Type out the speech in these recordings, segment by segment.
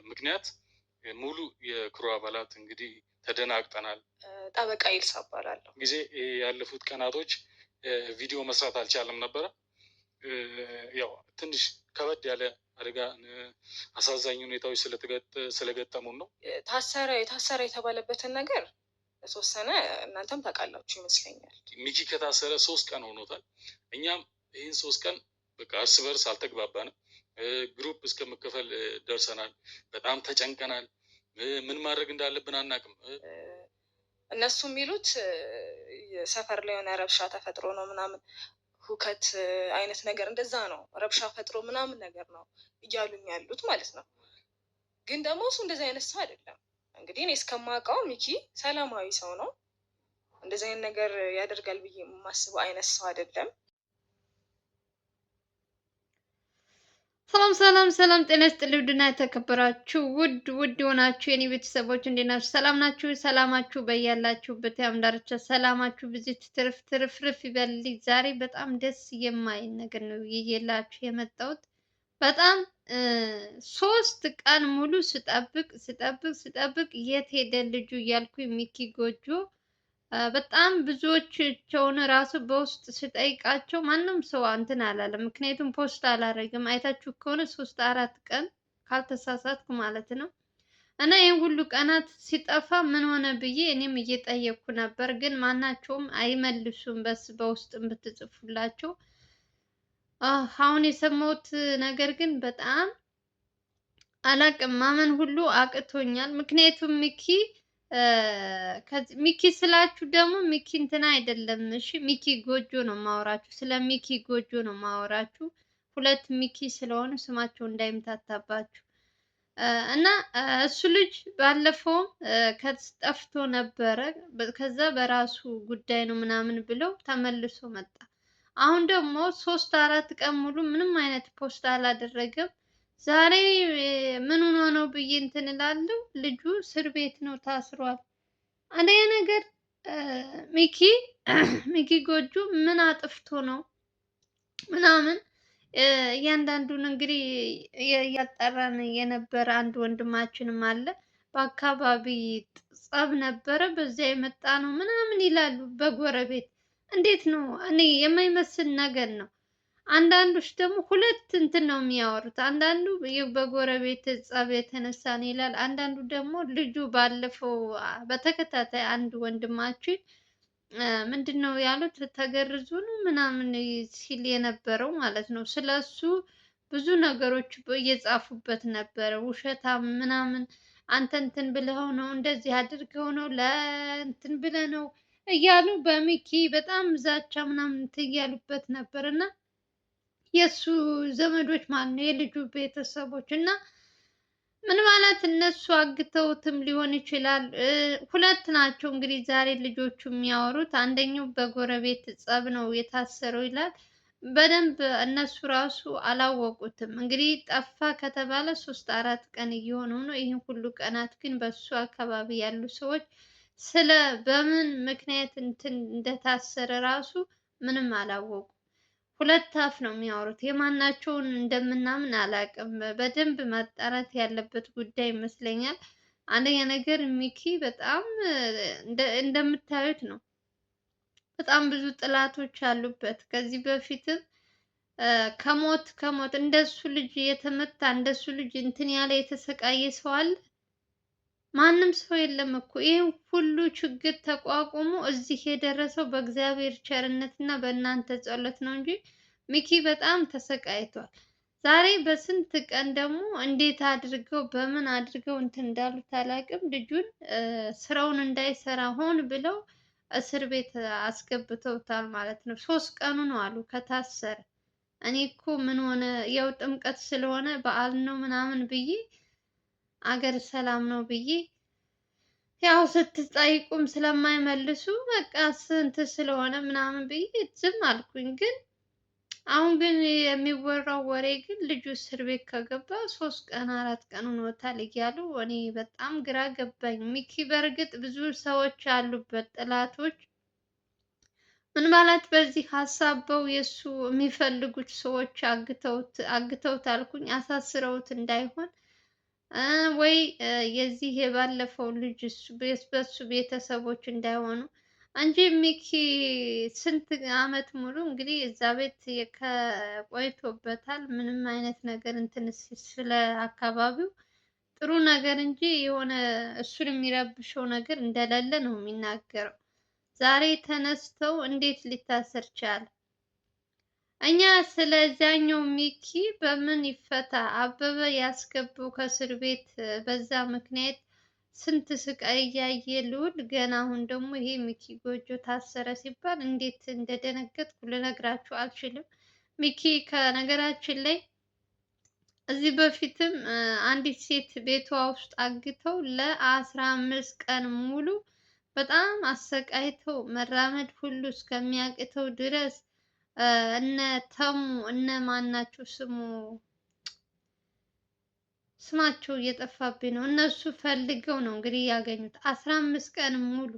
ምክንያት ሙሉ የክሩ አባላት እንግዲህ ተደናግጠናል። ጠበቃ ይልሳ እባላለሁ። ጊዜ ያለፉት ቀናቶች ቪዲዮ መስራት አልቻለም ነበረ። ያው ትንሽ ከበድ ያለ አደጋ አሳዛኝ ሁኔታዎች ስለገጠሙን ነው። ታሰረ የተባለበትን ነገር ተወሰነ እናንተም ታውቃላችሁ ይመስለኛል። ሚኪ ከታሰረ 3 ቀን ሆኖታል። እኛም ይህን 3 ቀን በቃ እርስ በርስ አልተግባባንም። ግሩፕ እስከ መከፈል ደርሰናል። በጣም ተጨንቀናል። ምን ማድረግ እንዳለብን አናውቅም። እነሱ የሚሉት ሰፈር ላይ የሆነ ረብሻ ተፈጥሮ ነው ምናምን ሁከት አይነት ነገር እንደዛ ነው፣ ረብሻ ፈጥሮ ምናምን ነገር ነው እያሉኝ ያሉት ማለት ነው። ግን ደግሞ እሱ እንደዚህ አይነት ሰው አይደለም። እንግዲህ እኔ እስከማውቀው ሚኪ ሰላማዊ ሰው ነው። እንደዚህ አይነት ነገር ያደርጋል ብዬ የማስበው አይነት ሰው አይደለም። ሰላም ጤና ይስጥልኝ። ውድና የተከበራችሁ ውድ የሆናችሁ የኔ ቤተሰቦች እንዴት ናችሁ? ሰላም ናችሁ? ሰላማችሁ በያላችሁበት ያም ዳርቻ ሰላማችሁ ብዙ ትርፍርፍ ይበልልኝ። ዛሬ በጣም ደስ የማይል ነገር ነው ይዤላችሁ የመጣሁት። በጣም 3 ቀን ሙሉ ስጠብቅ የት ሄደ ልጁ እያልኩኝ ሚኪ ጎጆ በጣም ብዙዎቻቸውን ራሱ በውስጥ ስጠይቃቸው ማንም ሰው እንትን አላለም። ምክንያቱም ፖስት አላረግም። አይታችሁ ከሆነ 3-4 ቀን ካልተሳሳትኩ ማለት ነው። እና ይህን ሁሉ ቀናት ሲጠፋ ምን ሆነ ብዬ እኔም እየጠየቅኩ ነበር፣ ግን ማናቸውም አይመልሱም። በውስጥ ብትጽፉላቸው። አሁን የሰማሁት ነገር ግን በጣም አላቅም፣ ማመን ሁሉ አቅቶኛል። ምክንያቱም ሚኪ ስላችሁ ደግሞ ሚኪ እንትና አይደለም። እሺ ሚኪ ጎጆ ነው ማወራችሁ። ስለ ሚኪ ጎጆ ነው ማወራችሁ። 2 ሚኪ ስለሆኑ ስማቸው እንዳይምታታባችሁ። እና እሱ ልጅ ባለፈውም ከጠፍቶ ነበረ። ከዛ በራሱ ጉዳይ ነው ምናምን ብለው ተመልሶ መጣ። አሁን ደግሞ 3-4 ቀን ሙሉ ምንም አይነት ፖስት አላደረገም። ዛሬ ምን ሆኖ ነው ብዬ እንትን እላለሁ። ልጁ እስር ቤት ነው ታስሯል። አንደኛ ነገር ሚኪ ጎጆ ምን አጥፍቶ ነው ምናምን እያንዳንዱን እንግዲህ እያጣራን የነበረ አንድ ወንድማችንም አለ። በአካባቢ ጸብ ነበረ በዚያ የመጣ ነው ምናምን ይላሉ በጎረቤት። እንዴት ነው? እኔ የማይመስል ነገር ነው። አንዳንዶች ደግሞ 2 እንትን ነው የሚያወሩት። አንዳንዱ በጎረቤት ጸብ የተነሳ ነው ይላል። አንዳንዱ ደግሞ ልጁ ባለፈው በተከታታይ አንድ ወንድማችን ምንድነው ያሉት ተገርዞ ነው ምናምን ሲል የነበረው ማለት ነው። ስለሱ ብዙ ነገሮች እየጻፉበት ነበረ። ውሸታም ምናምን፣ አንተ እንትን ብለው ነው እንደዚህ አድርገው ነው ለእንትን ብለህ ነው እያሉ በሚኪ በጣም ዛቻ ምናምን እያሉበት ነበር። እና የሱ ዘመዶች ማለት ነው የልጁ ቤተሰቦች እና ምን ማለት እነሱ አግተውትም ሊሆን ይችላል። 2 ናቸው እንግዲህ ዛሬ ልጆቹ የሚያወሩት። አንደኛው በጎረቤት ጸብ ነው የታሰረው ይላል። በደንብ እነሱ ራሱ አላወቁትም። እንግዲህ ጠፋ ከተባለ 3-4 ቀን እየሆነው ነው። ይህን ሁሉ ቀናት ግን በሱ አካባቢ ያሉ ሰዎች ስለ በምን ምክንያት እንትን እንደታሰረ ራሱ ምንም አላወቁ። 2 አፍ ነው የሚያወሩት። የማናቸውን እንደምናምን አላውቅም። በደንብ ማጣራት ያለበት ጉዳይ ይመስለኛል። አንደኛ ነገር ሚኪ በጣም እንደምታዩት ነው። በጣም ብዙ ጥላቶች አሉበት። ከዚህ በፊትም ከሞት እንደሱ ልጅ የተመታ እንደሱ ልጅ እንትን ያለ የተሰቃየ ሰው አለ? ማንም ሰው የለም እኮ። ይህን ሁሉ ችግር ተቋቁሞ እዚህ የደረሰው በእግዚአብሔር ቸርነት እና በእናንተ ጸሎት ነው እንጂ ሚኪ በጣም ተሰቃይቷል። ዛሬ በስንት ቀን ደግሞ እንዴት አድርገው በምን አድርገው እንትን እንዳሉት አላውቅም። ልጁን ስራውን እንዳይሰራ ሆን ብለው እስር ቤት አስገብተውታል ማለት ነው። 3 ቀኑ ነው አሉ ከታሰረ። እኔ እኮ ምን ሆነ ያው ጥምቀት ስለሆነ በዓል ነው ምናምን ብዬ አገር ሰላም ነው ብዬ ያው ስትጠይቁም ስለማይመልሱ በቃ ስንት ስለሆነ ምናምን ብዬ ዝም አልኩኝ። ግን አሁን ግን የሚወራው ወሬ ግን ልጁ እስር ቤት ከገባ 3 ቀን 4 ቀን ሆኖታል እያሉ እኔ በጣም ግራ ገባኝ። ሚኪ በእርግጥ ብዙ ሰዎች አሉበት ጥላቶች። ምን ማለት በዚህ ሀሳበው የእሱ የሚፈልጉት ሰዎች አግተውት አልኩኝ፣ አሳስረውት እንዳይሆን ወይ የዚህ የባለፈው ልጅ በሱ ቤተሰቦች እንዳይሆኑ እንጂ ሚኪ ስንት አመት ሙሉ እንግዲህ እዛ ቤት ቆይቶበታል። ምንም አይነት ነገር እንትን ስለ አካባቢው ጥሩ ነገር እንጂ የሆነ እሱን የሚረብሸው ነገር እንደሌለ ነው የሚናገረው። ዛሬ ተነስተው እንዴት ሊታሰር ቻለ? እኛ ስለዚያኛው ሚኪ በምን ይፈታ አበበ ያስገባው ከእስር ቤት በዛ ምክንያት ስንት ስቃይ እያየ ልውል ገና አሁን ደግሞ ይሄ ሚኪ ጎጆ ታሰረ ሲባል እንዴት እንደደነገጥኩ ልነግራችሁ አልችልም። ሚኪ ከነገራችን ላይ እዚህ በፊትም አንዲት ሴት ቤቷ ውስጥ አግተው ለ15 ቀን ሙሉ በጣም አሰቃይተው መራመድ ሁሉ እስከሚያቅተው ድረስ እነ ተሙ እነ ማናቸው ስማቸው እየጠፋብኝ ነው። እነሱ ፈልገው ነው እንግዲህ ያገኙት 15 ቀን ሙሉ።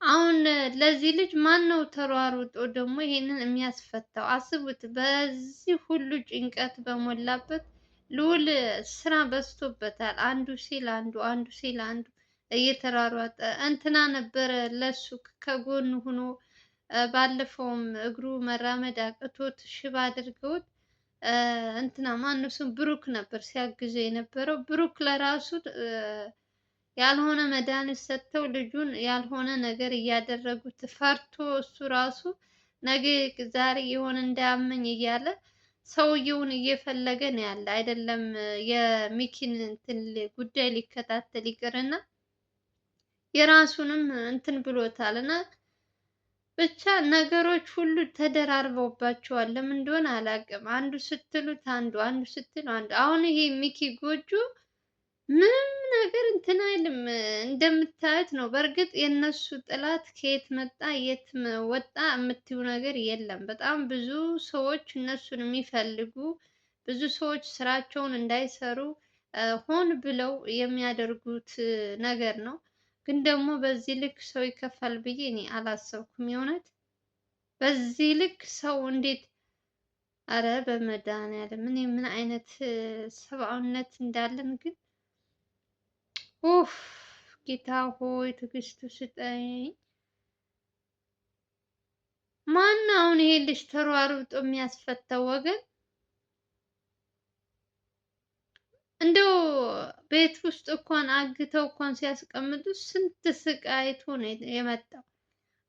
አሁን ለዚህ ልጅ ማን ነው ተሯሩጦ ደግሞ ይሄንን የሚያስፈታው? አስቡት። በዚህ ሁሉ ጭንቀት በሞላበት ልዑል ስራ በዝቶበታል። አንዱ ሲል አንዱ አንዱ ሲል አንዱ እየተሯሯጠ እንትና ነበረ ለሱ ከጎኑ ሆኖ ባለፈውም እግሩ መራመድ አቅቶት ሽባ አድርገውት እንትና ማነው ስም ብሩክ ነበር ሲያግዘው የነበረው። ብሩክ ለራሱ ያልሆነ መድኃኒት ሰጥተው ልጁን ያልሆነ ነገር እያደረጉት ፈርቶ እሱ ራሱ ነገ ዛሬ የሆነ እንዳያመኝ እያለ ሰውየውን እየፈለገ ነው ያለ። አይደለም የሚኪን እንትን ጉዳይ ሊከታተል ይቅርና የራሱንም እንትን ብሎታል። እና ብቻ ነገሮች ሁሉ ተደራርበውባቸዋል። ለምን እንደሆነ አላውቅም። አንዱ ስትሉት አንዱ፣ አንዱ ስትሉ አንዱ። አሁን ይሄ ሚኪ ጎጆ ምንም ነገር እንትን አይልም፣ እንደምታዩት ነው። በእርግጥ የእነሱ ጥላት ከየት መጣ የት ወጣ የምትዩ ነገር የለም። በጣም ብዙ ሰዎች እነሱን የሚፈልጉ ብዙ ሰዎች ስራቸውን እንዳይሰሩ ሆን ብለው የሚያደርጉት ነገር ነው። ግን ደግሞ በዚህ ልክ ሰው ይከፋል ብዬ እኔ አላሰብኩም። የእውነት በዚህ ልክ ሰው እንዴት? አረ በመድኃኒዓለም እኔ ምን አይነት ሰብአዊነት እንዳለን ግን ኡፍ! ጌታ ሆይ ትዕግስቱ ስጠኝ። ማን አሁን ይሄ ልጅ ተሯሩጦ የሚያስፈታው ወገን? እንደው ቤት ውስጥ እንኳን አግተው እንኳን ሲያስቀምጡ ስንት ስቃይቶ ነው የመጣው።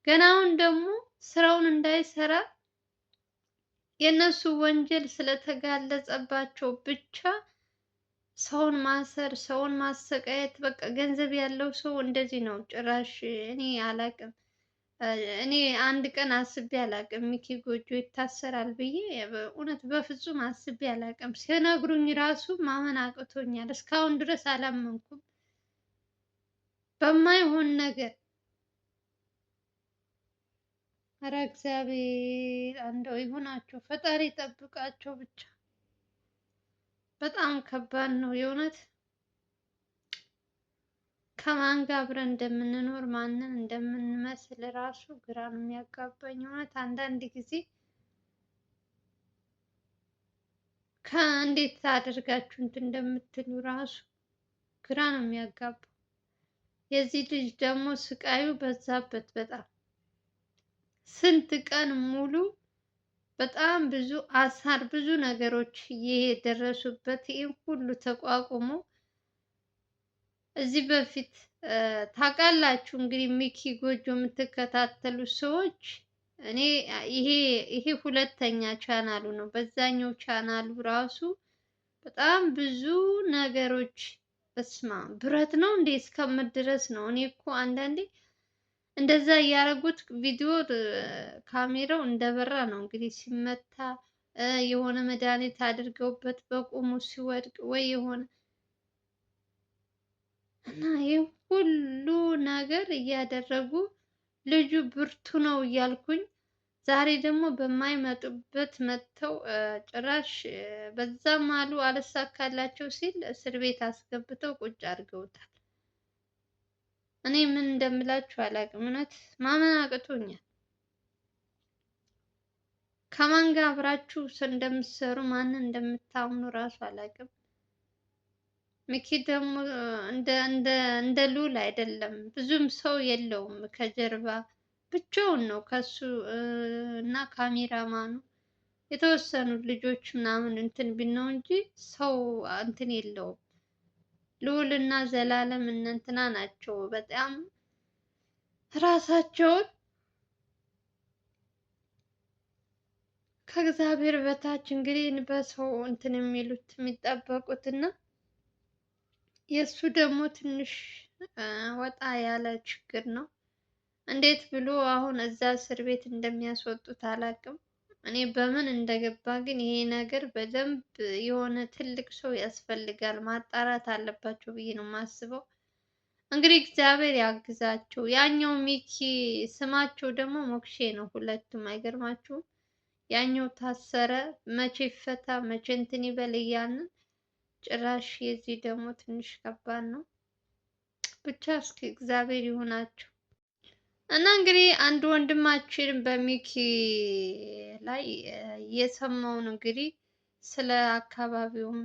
ገና አሁን ደግሞ ስራውን እንዳይሰራ የእነሱ ወንጀል ስለተጋለጸባቸው ብቻ ሰውን ማሰር፣ ሰውን ማሰቃየት። በቃ ገንዘብ ያለው ሰው እንደዚህ ነው። ጭራሽ እኔ አላቅም። እኔ አንድ ቀን አስቤ አላቅም ሚኪ ጎጆ ይታሰራል ብዬ እውነት በፍጹም አስቤ አላቅም። ሲነግሩኝ ራሱ ማመን አቅቶኛል። እስካሁን ድረስ አላመንኩም በማይሆን ነገር። ኧረ እግዚአብሔር እንደው ይሁናቸው፣ ፈጣሪ ጠብቃቸው ብቻ። በጣም ከባድ ነው የእውነት። ከማን ጋር አብረን እንደምንኖር ማንን እንደምንመስል ራሱ ግራ ነው የሚያጋባኝ። እውነት አንዳንድ ጊዜ ከእንዴት አድርጋችሁ እንትን እንደምትሉ ራሱ ግራ ነው የሚያጋባው። የዚህ ልጅ ደግሞ ስቃዩ በዛበት በጣም ስንት ቀን ሙሉ በጣም ብዙ አሳር ብዙ ነገሮች የደረሱበት ይህን ሁሉ ተቋቁሞ እዚህ በፊት ታውቃላችሁ እንግዲህ ሚኪ ጎጆ የምትከታተሉ ሰዎች እኔ ይሄ ሁለተኛ ቻናሉ ነው። በዛኛው ቻናሉ ራሱ በጣም ብዙ ነገሮች በስማ ብረት ነው እንዴ እስከምት ድረስ ነው። እኔ እኮ አንዳንዴ እንደዛ እያደረጉት ቪዲዮ ካሜራው እንደበራ ነው እንግዲህ ሲመታ የሆነ መድኃኒት አድርገውበት በቁሙ ሲወድቅ ወይ የሆነ እና ይህ ሁሉ ነገር እያደረጉ ልጁ ብርቱ ነው እያልኩኝ ዛሬ ደግሞ በማይመጡበት መጥተው ጭራሽ በዛም አሉ አልሳካላቸው ሲል እስር ቤት አስገብተው ቁጭ አድርገውታል። እኔ ምን እንደምላችሁ አላውቅም። እውነት ማመን አቅቶኛል። ከማን ጋር አብራችሁ እንደምትሰሩ ማንን እንደምታምኑ እራሱ አላውቅም። ሚኪ ደግሞ እንደ ልዑል አይደለም፣ ብዙም ሰው የለውም ከጀርባ ብቻውን ነው ከሱ እና ካሜራማኑ የተወሰኑ ልጆች ምናምን እንትን ቢል ነው እንጂ ሰው እንትን የለውም። ልዑል እና ዘላለም እነ እንትና ናቸው በጣም ራሳቸውን ከእግዚአብሔር በታች እንግዲህ በሰው እንትን የሚሉት የሚጠበቁት እና የእሱ ደግሞ ትንሽ ወጣ ያለ ችግር ነው። እንዴት ብሎ አሁን እዛ እስር ቤት እንደሚያስወጡት አላውቅም። እኔ በምን እንደገባ ግን ይሄ ነገር በደንብ የሆነ ትልቅ ሰው ያስፈልጋል፣ ማጣራት አለባቸው ብዬ ነው የማስበው። እንግዲህ እግዚአብሔር ያግዛቸው። ያኛው ሚኪ ስማቸው ደግሞ ሞክሼ ነው ሁለቱም፣ አይገርማችሁም? ያኛው ታሰረ፣ መቼ ይፈታ፣ መቼ እንትን ይበል እያልን ጭራሽ የዚህ ደግሞ ትንሽ ከባድ ነው። ብቻ እስኪ እግዚአብሔር ይሁናቸው። እና እንግዲህ አንድ ወንድማችን በሚኪ ላይ የሰማውን እንግዲህ ስለ አካባቢውም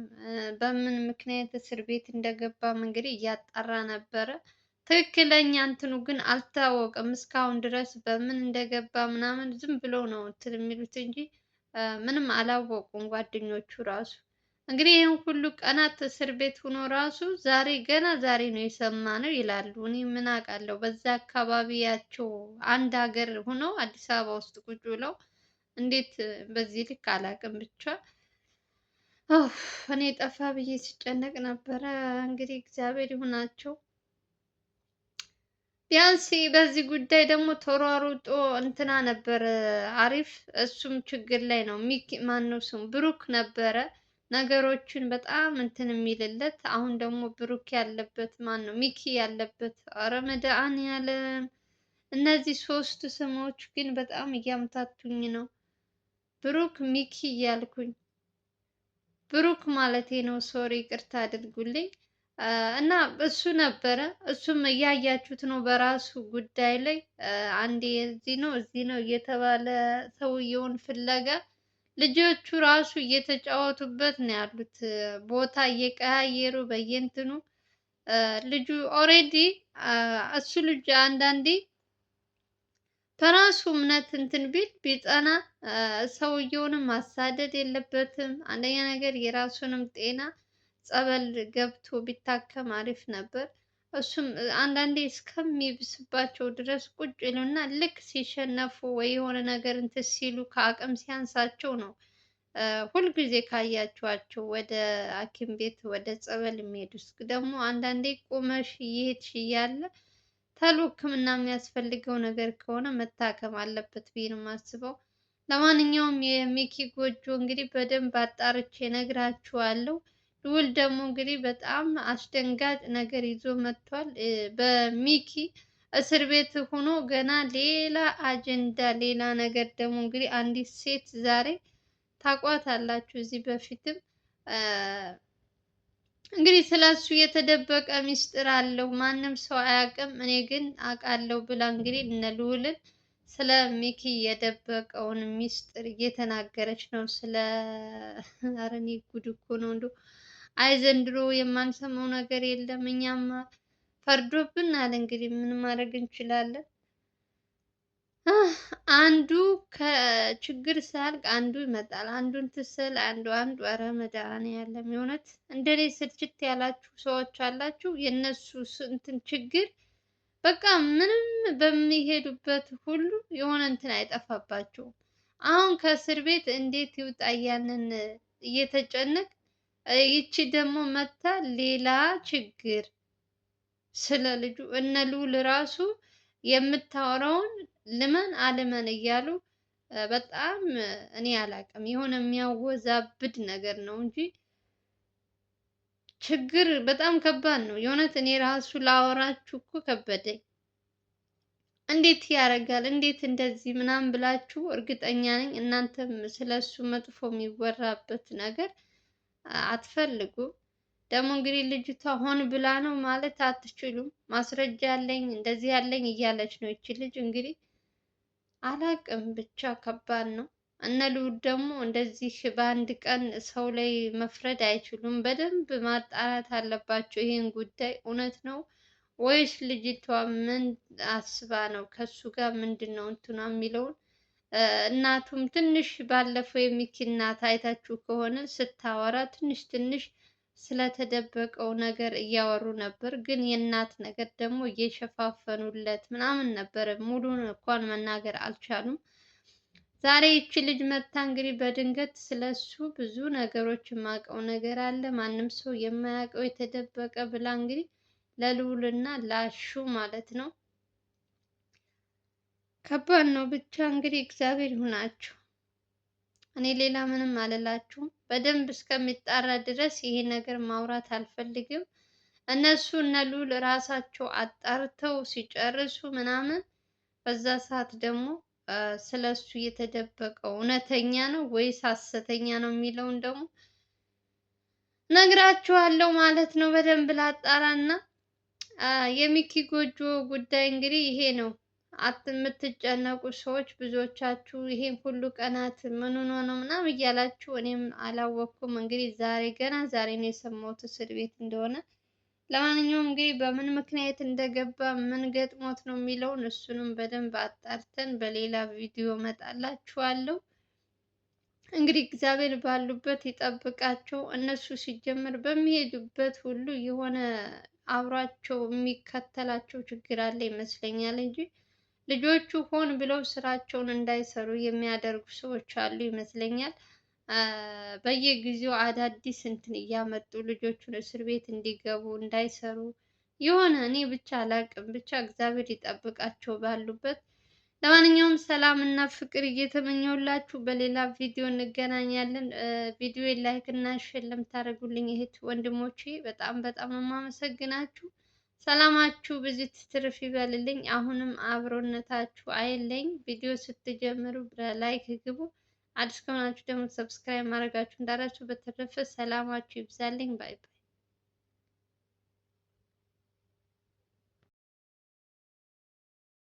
በምን ምክንያት እስር ቤት እንደገባም እንግዲህ እያጣራ ነበረ። ትክክለኛ እንትኑ ግን አልታወቀም እስካሁን ድረስ በምን እንደገባ ምናምን ዝም ብሎ ነው እንትን የሚሉት እንጂ ምንም አላወቁም ጓደኞቹ ራሱ። እንግዲህ ይህን ሁሉ ቀናት እስር ቤት ሆኖ ራሱ ዛሬ ገና ዛሬ ነው የሰማነው ይላሉ። እኔ ምን አውቃለሁ። በዛ አካባቢያቸው አንድ ሀገር ሆነው አዲስ አበባ ውስጥ ቁጭ ብለው እንዴት በዚህ ልክ አላውቅም። ብቻ እኔ ጠፋ ብዬ ሲጨነቅ ነበረ። እንግዲህ እግዚአብሔር ይሁናቸው። ቢያንስ በዚህ ጉዳይ ደግሞ ተሯሩጦ እንትና ነበር አሪፍ። እሱም ችግር ላይ ነው። ሚኪ ማነው ስሙ ብሩክ ነበረ ነገሮችን በጣም እንትን የሚልለት። አሁን ደግሞ ብሩክ ያለበት ማን ነው ሚኪ ያለበት። ኧረ መድኃኒዓለም እነዚህ ሶስት ስሞች ግን በጣም እያምታቱኝ ነው። ብሩክ ሚኪ እያልኩኝ ብሩክ ማለቴ ነው። ሶሪ ይቅርታ አድርጉልኝ። እና እሱ ነበረ። እሱም እያያችሁት ነው። በራሱ ጉዳይ ላይ አንዴ እዚህ ነው እዚህ ነው እየተባለ ሰውየውን ፍለጋ ልጆቹ ራሱ እየተጫወቱበት ነው ያሉት፣ ቦታ እየቀያየሩ በየእንትኑ ልጁ ኦሬዲ እሱ ልጅ አንዳንዴ በራሱ እምነት እንትን ቢል ቢጸና ሰውየውንም ማሳደድ የለበትም። አንደኛ ነገር የራሱንም ጤና ጸበል ገብቶ ቢታከም አሪፍ ነበር። እሱም አንዳንዴ እስከሚብስባቸው ድረስ ቁጭ ይሉና ልክ ሲሸነፉ ወይ የሆነ ነገር እንትን ሲሉ ከአቅም ሲያንሳቸው ነው ሁልጊዜ ካያችኋቸው ወደ ሐኪም ቤት ወደ ጸበል የሚሄዱት። ደግሞ አንዳንዴ ቁመሽ እየሄድሽ እያለ ተሎ ሕክምና የሚያስፈልገው ነገር ከሆነ መታከም አለበት ብዬ ነው የማስበው። ለማንኛውም የሚኪ ጎጆ እንግዲህ በደንብ አጣርቼ እነግራችኋለሁ። ልዑል ደግሞ እንግዲህ በጣም አስደንጋጭ ነገር ይዞ መጥቷል። በሚኪ እስር ቤት ሆኖ ገና ሌላ አጀንዳ ሌላ ነገር ደግሞ እንግዲህ አንዲት ሴት ዛሬ ታቋታላችሁ። እዚህ በፊትም እንግዲህ ስለሱ የተደበቀ ሚስጥር አለው ማንም ሰው አያውቅም፣ እኔ ግን አውቃለሁ ብላ እንግዲህ እነ ልዑልን ስለ ሚኪ የደበቀውን ሚስጥር እየተናገረች ነው። ስለ ኧረ እኔ ጉድ እኮ ነው እንደው። አይ ዘንድሮ የማንሰማው ነገር የለም። እኛም ፈርዶብናል። እንግዲህ ምን ማድረግ እንችላለን? አንዱ ከችግር ሳያልቅ አንዱ ይመጣል። አንዱን ትስል አንዱ ኧረ መድኃኒዓለም የእውነት እንደኔ ስልችት ያላችሁ ሰዎች አላችሁ። የእነሱ እንትን ችግር በቃ ምንም በሚሄዱበት ሁሉ የሆነ እንትን አይጠፋባቸውም። አሁን ከእስር ቤት እንዴት ይውጣ ያንን እየተጨነቅ ይቺ ደግሞ መታ ሌላ ችግር ስለ ልጁ እነ ልዑል ራሱ የምታወራውን ልመን አልመን እያሉ በጣም እኔ አላውቅም፣ የሆነ የሚያወዛብድ ነገር ነው እንጂ ችግር በጣም ከባድ ነው የእውነት። እኔ ራሱ ላወራችሁ እኮ ከበደኝ። እንዴት ያደርጋል እንዴት እንደዚህ ምናምን ብላችሁ እርግጠኛ ነኝ እናንተም ስለሱ መጥፎ የሚወራበት ነገር አትፈልጉም። ደግሞ እንግዲህ ልጅቷ ሆን ብላ ነው ማለት አትችሉም። ማስረጃ ያለኝ እንደዚህ ያለኝ እያለች ነው ይቺ ልጅ። እንግዲህ አላቅም ብቻ ከባድ ነው። እነ ልዑል ደግሞ እንደዚህ በአንድ ቀን ሰው ላይ መፍረድ አይችሉም። በደንብ ማጣራት አለባቸው ይሄን ጉዳይ እውነት ነው ወይስ ልጅቷ ምን አስባ ነው ከሱ ጋር ምንድን ነው እንትኗ የሚለውን እናቱም ትንሽ ባለፈው የሚኪ እናት አይታችሁ ከሆነ ስታወራ ትንሽ ስለተደበቀው ነገር እያወሩ ነበር። ግን የእናት ነገር ደግሞ እየሸፋፈኑለት ምናምን ነበር። ሙሉን እንኳን መናገር አልቻሉም። ዛሬ ይቺ ልጅ መታ እንግዲህ በድንገት ስለሱ ብዙ ነገሮች የማውቀው ነገር አለ ማንም ሰው የማያውቀው የተደበቀ ብላ እንግዲህ ለልዑልና ላሹ ማለት ነው። ከባድ ነው። ብቻ እንግዲህ እግዚአብሔር ይሁናችሁ። እኔ ሌላ ምንም አልላችሁም። በደንብ እስከሚጣራ ድረስ ይሄ ነገር ማውራት አልፈልግም። እነሱ እነ ልዑል ራሳቸው አጣርተው ሲጨርሱ ምናምን በዛ ሰዓት ደግሞ ስለሱ የተደበቀው እውነተኛ ነው ወይስ ሐሰተኛ ነው የሚለውን ደግሞ ነግራችኋለሁ ማለት ነው። በደንብ ላጣራና የሚኪ ጎጆ ጉዳይ እንግዲህ ይሄ ነው። የምትጨነቁ ሰዎች ብዙዎቻችሁ ይሄን ሁሉ ቀናት ምን ሆኖ ነው ምናምን እያላችሁ እኔም አላወቅኩም። እንግዲህ ገና ዛሬ ነው የሰማሁት እስር ቤት እንደሆነ። ለማንኛውም እንግዲህ በምን ምክንያት እንደገባ ምን ገጥሞት ነው የሚለውን እሱንም በደንብ አጣርተን በሌላ ቪዲዮ እመጣላችኋለሁ። እንግዲህ እግዚአብሔር ባሉበት ይጠብቃቸው። እነሱ ሲጀመር በሚሄዱበት ሁሉ የሆነ አብሯቸው የሚከተላቸው ችግር አለ ይመስለኛል እንጂ ልጆቹ ሆን ብለው ስራቸውን እንዳይሰሩ የሚያደርጉ ሰዎች አሉ ይመስለኛል። በየጊዜው አዳዲስ እንትን እያመጡ ልጆቹን እስር ቤት እንዲገቡ እንዳይሰሩ የሆነ እኔ ብቻ አላቅም። ብቻ እግዚአብሔር ይጠብቃቸው ባሉበት። ለማንኛውም ሰላም እና ፍቅር እየተመኘሁላችሁ በሌላ ቪዲዮ እንገናኛለን። ቪዲዮ ላይክ እና ሼር ለምታደርጉልኝ እህት ወንድሞቼ በጣም የማመሰግናችሁ። ሰላማችሁ ብዙ ትርፍ ይበልልኝ። አሁንም አብሮነታችሁ አይለኝ። ቪዲዮ ስትጀምሩ በላይክ ግቡ። አዲስ ከሆናችሁ ደግሞ ሰብስክራይብ ማድረጋችሁ እንዳትረሱ። በተረፈ ሰላማችሁ ይብዛልኝ። ባይ ባይ።